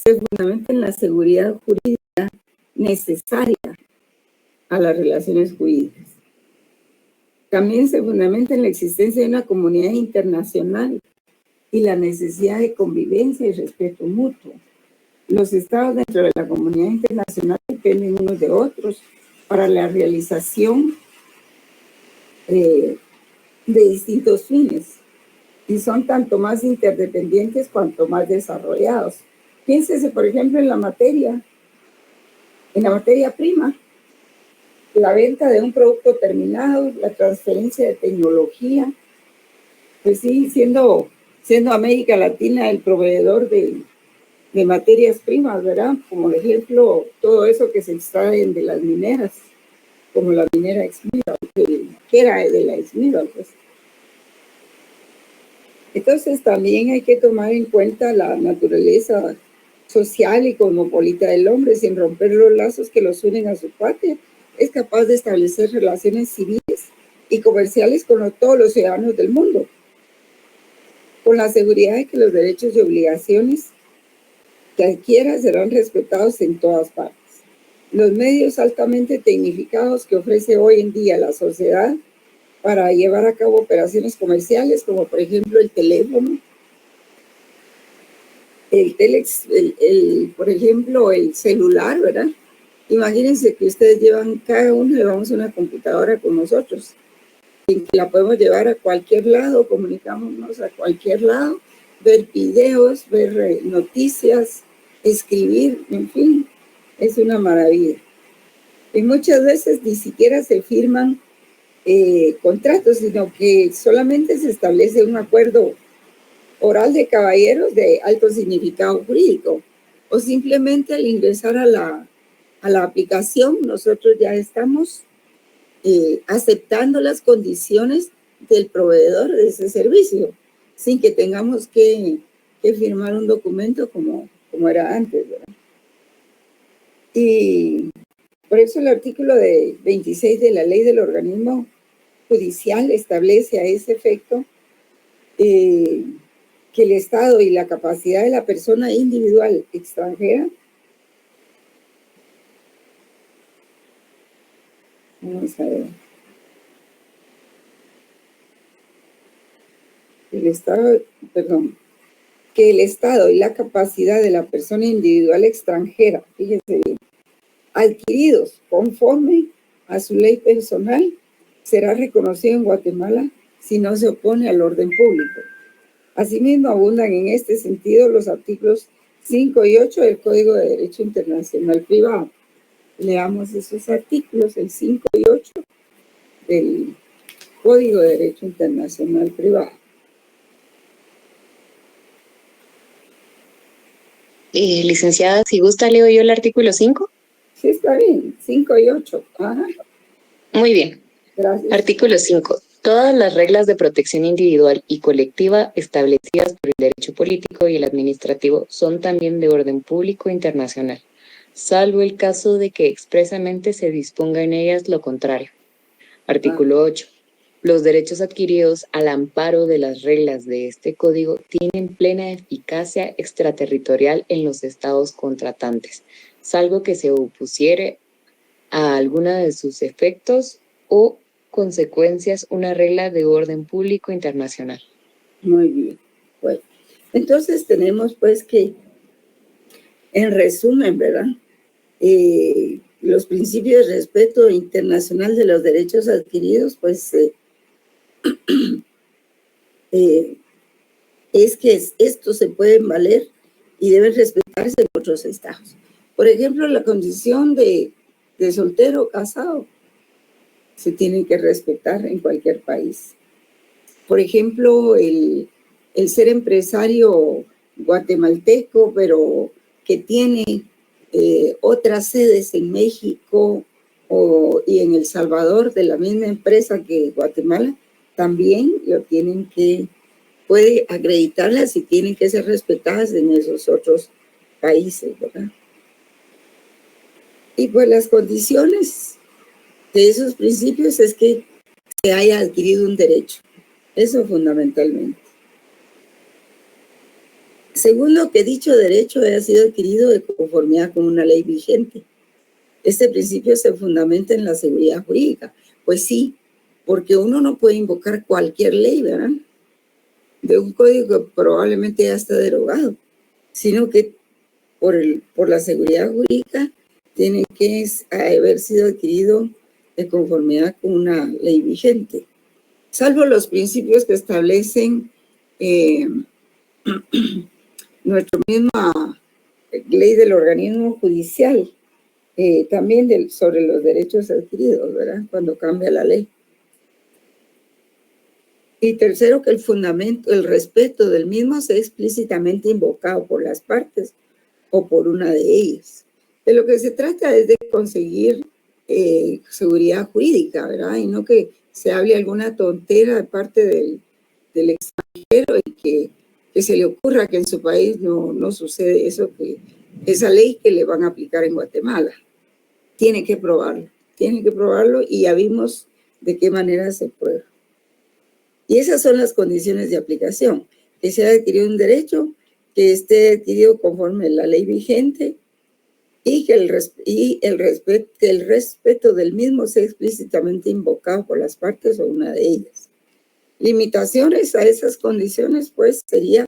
se fundamenta en la seguridad jurídica necesaria a las relaciones jurídicas. También se fundamenta en la existencia de una comunidad internacional y la necesidad de convivencia y respeto mutuo. Los estados dentro de la comunidad internacional dependen unos de otros para la realización de distintos fines y son tanto más interdependientes cuanto más desarrollados. Piénsese, por ejemplo, en la materia prima, la venta de un producto terminado, la transferencia de tecnología, pues sí, siendo América Latina el proveedor de materias primas, ¿verdad? Como por ejemplo, todo eso que se extraen de las mineras, como la minera Exmiral, que era de la Exmiral, pues. Entonces también hay que tomar en cuenta la naturaleza social y cosmopolita del hombre, sin romper los lazos que los unen a su patria. Es capaz de establecer relaciones civiles y comerciales con todos los ciudadanos del mundo, con la seguridad de que los derechos y obligaciones que adquiera serán respetados en todas partes. Los medios altamente tecnificados que ofrece hoy en día la sociedad para llevar a cabo operaciones comerciales, como por ejemplo el teléfono, por ejemplo el celular, ¿verdad? Imagínense que ustedes llevan, cada uno llevamos una computadora con nosotros, y que la podemos llevar a cualquier lado, comunicámonos a cualquier lado, ver videos, ver noticias, escribir, en fin, es una maravilla. Y muchas veces ni siquiera se firman contratos, sino que solamente se establece un acuerdo oral de caballeros de alto significado jurídico, o simplemente al ingresar a la aplicación nosotros ya estamos aceptando las condiciones del proveedor de ese servicio, sin que tengamos que firmar un documento como era antes, ¿verdad? Y por eso el artículo 26 de la ley del organismo judicial establece a ese efecto que el Estado y la capacidad de la persona individual extranjera, vamos a ver, que el Estado y la capacidad de la persona individual extranjera, fíjense bien, adquiridos conforme a su ley personal, será reconocido en Guatemala si no se opone al orden público. Asimismo, abundan en este sentido los artículos 5 y 8 del Código de Derecho Internacional Privado. Leamos esos artículos, el 5 y 8 del Código de Derecho Internacional Privado. Licenciada, si gusta, leo yo el artículo 5. Sí, está bien, 5 y 8. Ajá. Muy bien. Gracias. Artículo 5. Todas las reglas de protección individual y colectiva establecidas por el derecho político y el administrativo son también de orden público internacional, salvo el caso de que expresamente se disponga en ellas lo contrario. Artículo 8. Los derechos adquiridos al amparo de las reglas de este código tienen plena eficacia extraterritorial en los estados contratantes, salvo que se opusiere a alguna de sus efectos o consecuencias una regla de orden público internacional. Muy bien. Bueno, entonces tenemos pues que, en resumen, ¿verdad? Los principios de respeto internacional de los derechos adquiridos, pues es que estos se pueden valer y deben respetarse en otros estados. Por ejemplo, la condición de soltero o casado se tiene que respetar en cualquier país. Por ejemplo, el ser empresario guatemalteco, pero que tiene otras sedes en México y en El Salvador de la misma empresa que Guatemala, también lo tienen que, puede acreditarlas y tienen que ser respetadas en esos otros países, ¿verdad? Y pues las condiciones de esos principios es que se haya adquirido un derecho. Eso fundamentalmente. Segundo, que dicho derecho haya sido adquirido de conformidad con una ley vigente. Este principio se fundamenta en la seguridad jurídica. Pues sí, porque uno no puede invocar cualquier ley, ¿verdad?, de un código que probablemente ya está derogado, sino que por la seguridad jurídica tiene que haber sido adquirido de conformidad con una ley vigente, salvo los principios que establecen nuestra misma ley del organismo judicial, también sobre los derechos adquiridos, ¿verdad?, cuando cambia la ley. Y tercero, que el fundamento, el respeto del mismo sea explícitamente invocado por las partes o por una de ellas. De lo que se trata es de conseguir seguridad jurídica, ¿verdad? Y no que se hable alguna tontera de parte del extranjero y que se le ocurra que en su país no sucede eso, que esa ley que le van a aplicar en Guatemala. Tiene que probarlo y ya vimos de qué manera se prueba. Y esas son las condiciones de aplicación: que se haya adquirido un derecho, que esté adquirido conforme a la ley vigente y que el respeto del mismo sea explícitamente invocado por las partes o una de ellas. Limitaciones a esas condiciones, pues, sería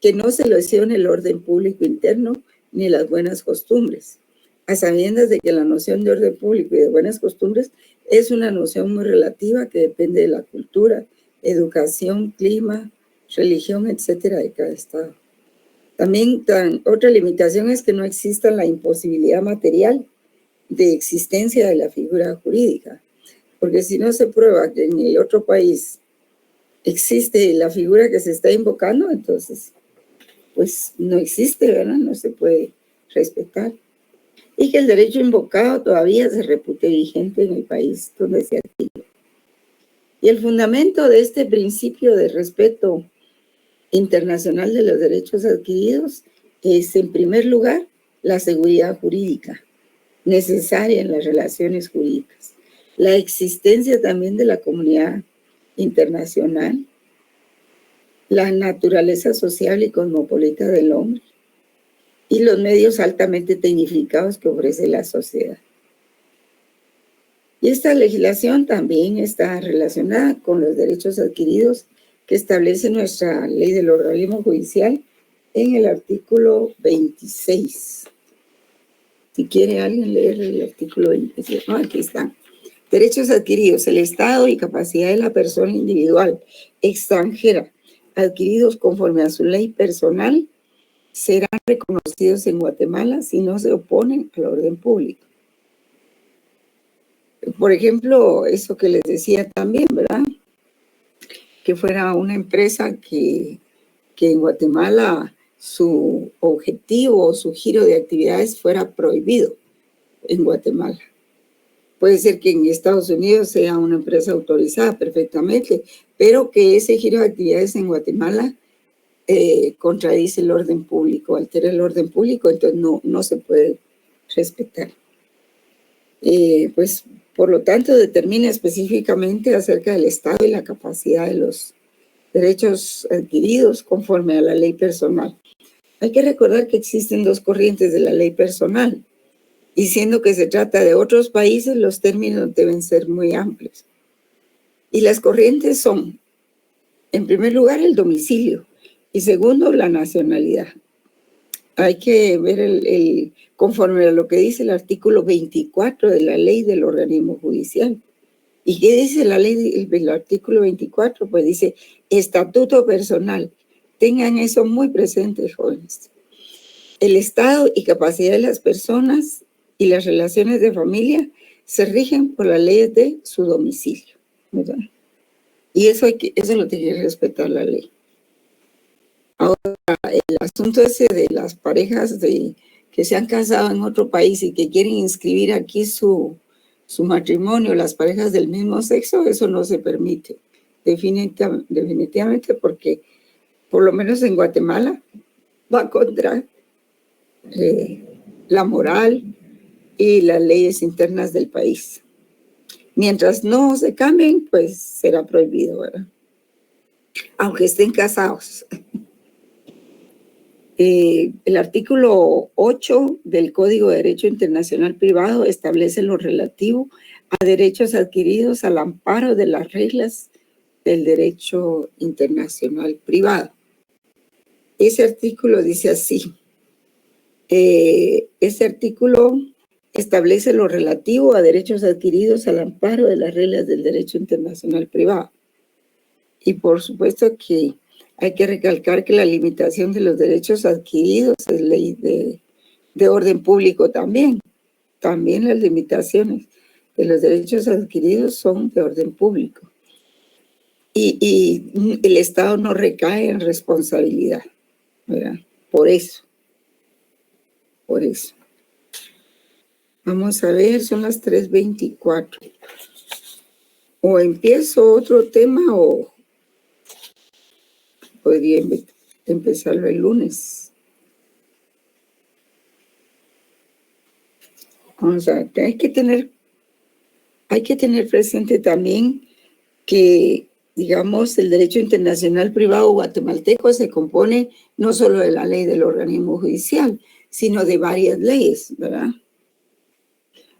que no se lesione el orden público interno ni las buenas costumbres, a sabiendas de que la noción de orden público y de buenas costumbres es una noción muy relativa que depende de la cultura, educación, clima, religión, etcétera, de cada estado. También otra limitación es que no exista la imposibilidad material de existencia de la figura jurídica, porque si no se prueba que en el otro país existe la figura que se está invocando, entonces pues no existe, ¿verdad? No se puede respetar. Y que el derecho invocado todavía se repute vigente en el país donde se adquirió. Y el fundamento de este principio de respeto internacional de los derechos adquiridos es, en primer lugar, la seguridad jurídica necesaria en las relaciones jurídicas, la existencia también de la comunidad internacional, la naturaleza sociable y cosmopolita del hombre y los medios altamente tecnificados que ofrece la sociedad. Y esta legislación también está relacionada con los derechos adquiridos que establece nuestra ley del organismo judicial en el artículo 26. Si quiere alguien leer el artículo 26, aquí está. Derechos adquiridos: el estado y capacidad de la persona individual extranjera adquiridos conforme a su ley personal serán reconocidos en Guatemala si no se oponen al orden público. Por ejemplo, eso que les decía también, ¿verdad?, que fuera una empresa que en Guatemala su objetivo o su giro de actividades fuera prohibido en Guatemala. Puede ser que en Estados Unidos sea una empresa autorizada perfectamente, pero que ese giro de actividades en Guatemala contradice el orden público, altera el orden público, entonces no se puede respetar. Pues, por lo tanto, determina específicamente acerca del estado y la capacidad de los derechos adquiridos conforme a la ley personal. Hay que recordar que existen dos corrientes de la ley personal, y siendo que se trata de otros países, los términos deben ser muy amplios. Y las corrientes son, en primer lugar, el domicilio, y segundo, la nacionalidad. Hay que ver conforme a lo que dice el artículo 24 de la ley del organismo judicial. ¿Y qué dice la ley del artículo 24? Pues dice, estatuto personal. Tengan eso muy presente, jóvenes. El estado y capacidad de las personas y las relaciones de familia se rigen por las leyes de su domicilio, ¿verdad? Y eso lo tiene que respetar la ley. Ahora, el asunto ese de las parejas que se han casado en otro país y que quieren inscribir aquí su matrimonio, las parejas del mismo sexo, eso no se permite, definitivamente, porque por lo menos en Guatemala va contra la moral y las leyes internas del país. Mientras no se cambien, pues será prohibido, ¿verdad? Aunque estén casados. El artículo 8 del Código de Derecho Internacional Privado establece lo relativo a derechos adquiridos al amparo de las reglas del derecho internacional privado. Ese artículo dice así. Ese artículo establece lo relativo a derechos adquiridos al amparo de las reglas del derecho internacional privado. Y por supuesto que hay que recalcar que la limitación de los derechos adquiridos es ley de orden público también. También las limitaciones de los derechos adquiridos son de orden público. Y el Estado no recae en responsabilidad, ¿verdad? Por eso. Vamos a ver, son las 3:24. O empiezo otro tema o podría empezarlo el lunes. Vamos a ver, hay que tener presente también que, digamos, el derecho internacional privado guatemalteco se compone no solo de la ley del organismo judicial, sino de varias leyes, ¿verdad?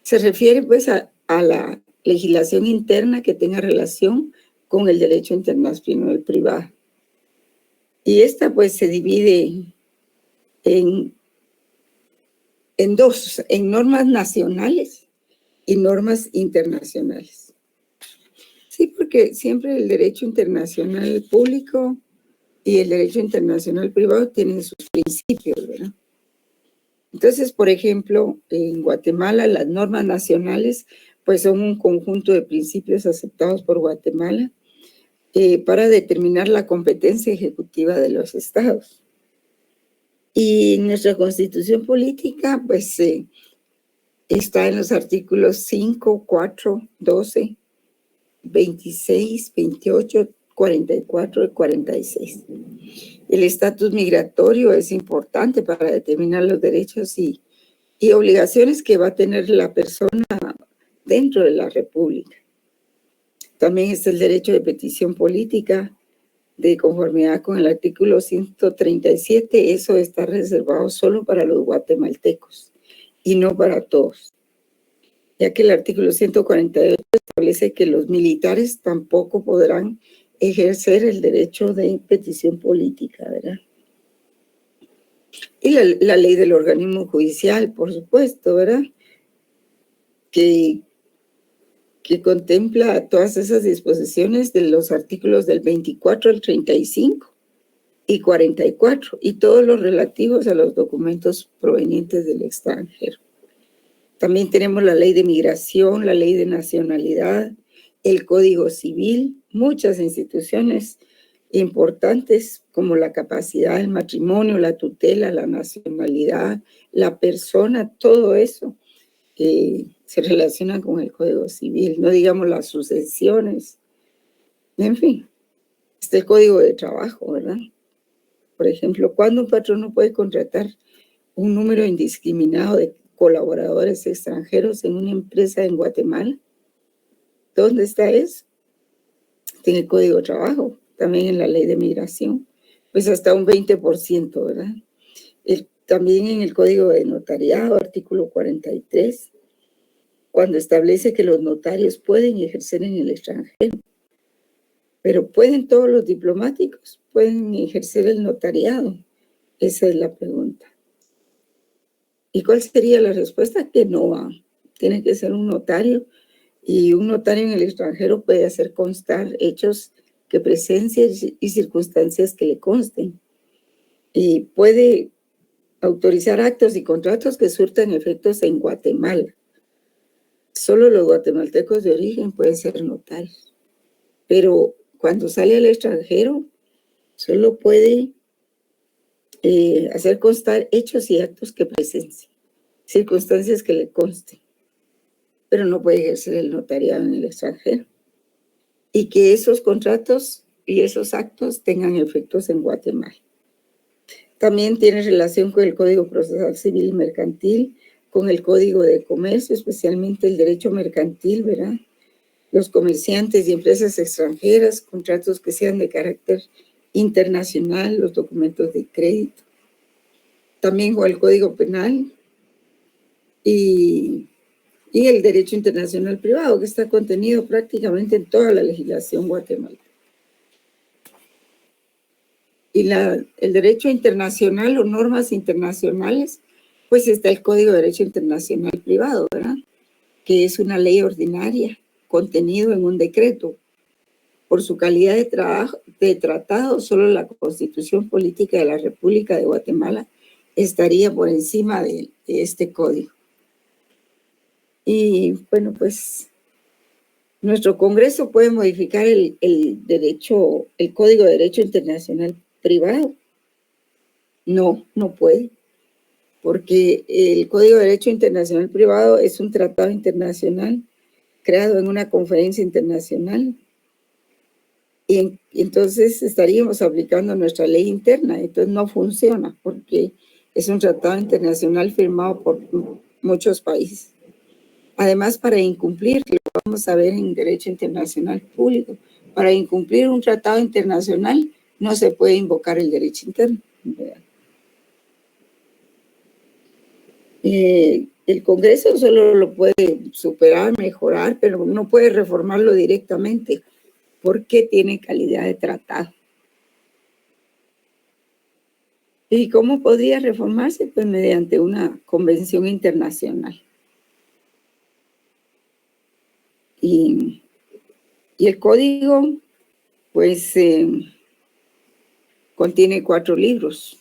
Se refiere pues a la legislación interna que tenga relación con el derecho internacional privado. Y esta pues se divide en dos, en normas nacionales y normas internacionales. Sí, porque siempre el derecho internacional público y el derecho internacional privado tienen sus principios, ¿verdad? Entonces, por ejemplo, en Guatemala las normas nacionales pues son un conjunto de principios aceptados por Guatemala para determinar la competencia ejecutiva de los estados. Y nuestra constitución política pues está en los artículos 5, 4, 12, 26, 28, 44 y 46. El estatus migratorio es importante para determinar los derechos y obligaciones que va a tener la persona dentro de la República. También está el derecho de petición política de conformidad con el artículo 137. Eso está reservado solo para los guatemaltecos y no para todos, ya que el artículo 148 establece que los militares tampoco podrán ejercer el derecho de petición política, ¿verdad? Y la ley del organismo judicial, por supuesto, ¿verdad? Que contempla todas esas disposiciones de los artículos del 24 al 35 y 44, y todos los relativos a los documentos provenientes del extranjero. También tenemos la ley de migración, la ley de nacionalidad, el Código Civil, muchas instituciones importantes como la capacidad del matrimonio, la tutela, la nacionalidad, la persona, todo eso se relaciona con el Código Civil, no digamos las sucesiones, en fin. Está el Código de Trabajo, ¿verdad? Por ejemplo, ¿cuándo un patrón no puede contratar un número indiscriminado de colaboradores extranjeros en una empresa en Guatemala? ¿Dónde está eso? En el Código de Trabajo, también en la ley de migración, pues hasta un 20%, ¿verdad? También en el Código de Notariado, artículo 43, cuando establece que los notarios pueden ejercer en el extranjero. Pero ¿pueden todos los diplomáticos? ¿Pueden ejercer el notariado? Esa es la pregunta. ¿Y cuál sería la respuesta? Que no va. Tiene que ser un notario, y un notario en el extranjero puede hacer constar hechos que presencien y circunstancias que le consten. Y puede autorizar actos y contratos que surtan efectos en Guatemala. Solo los guatemaltecos de origen pueden ser notarios. Pero cuando sale al extranjero, solo puede hacer constar hechos y actos que presencien, circunstancias que le consten, pero no puede ejercer el notariado en el extranjero. Y que esos contratos y esos actos tengan efectos en Guatemala. También tiene relación con el Código Procesal Civil y Mercantil, con el Código de Comercio, especialmente el derecho mercantil, ¿verdad? Los comerciantes y empresas extranjeras, contratos que sean de carácter internacional, los documentos de crédito. también con el Código Penal y el derecho internacional privado, que está contenido prácticamente en toda la legislación guatemalteca. Y el derecho internacional o normas internacionales, pues está el Código de Derecho Internacional Privado, ¿verdad? Que es una ley ordinaria, contenido en un decreto. Por su calidad de tratado, solo la Constitución Política de la República de Guatemala estaría por encima de este código. Y bueno, pues nuestro Congreso puede modificar el Código de Derecho Internacional Privado. No, no puede, porque el Código de Derecho Internacional Privado es un tratado internacional creado en una conferencia internacional. Y entonces estaríamos aplicando nuestra ley interna. Entonces no funciona porque es un tratado internacional firmado por muchos países. Además, para incumplir, que lo vamos a ver en derecho internacional público, para incumplir un tratado internacional no se puede invocar el derecho interno. El Congreso solo lo puede superar, mejorar, pero no puede reformarlo directamente porque tiene calidad de tratado. ¿Y cómo podría reformarse? Pues mediante una convención internacional. Y el código, pues, contiene 4 libros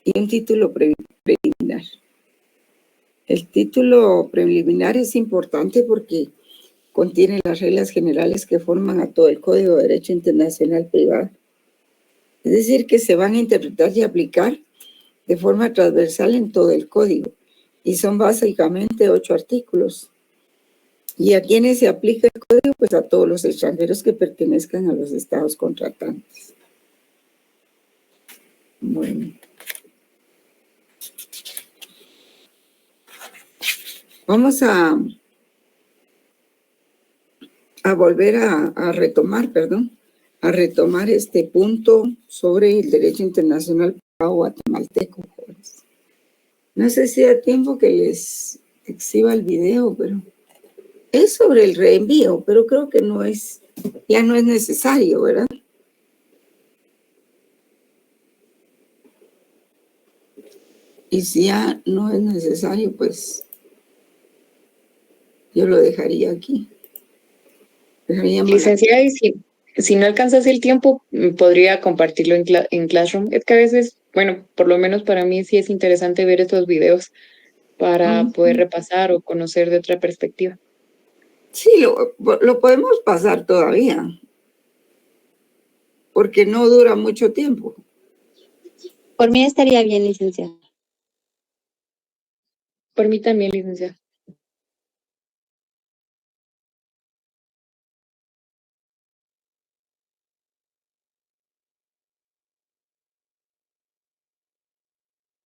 y un título preliminar. El título preliminar es importante porque contiene las reglas generales que forman a todo el Código de Derecho Internacional Privado. Es decir, que se van a interpretar y aplicar de forma transversal en todo el código. Y son básicamente 8 artículos. ¿Y a quiénes se aplica el código? Pues a todos los extranjeros que pertenezcan a los estados contratantes. Bueno. Vamos a volver a retomar este punto sobre el derecho internacional guatemalteco. No sé si da tiempo que les exhiba el video, pero es sobre el reenvío, pero creo que ya no es necesario, ¿verdad? Y si ya no es necesario, pues yo lo dejaría aquí. Licenciada, y si no alcanzas el tiempo, podría compartirlo en Classroom. Es que a veces, bueno, por lo menos para mí sí es interesante ver estos videos para poder repasar o conocer de otra perspectiva. Sí, lo podemos pasar todavía, porque no dura mucho tiempo. Por mí estaría bien, licenciada. Por mí también, licenciada.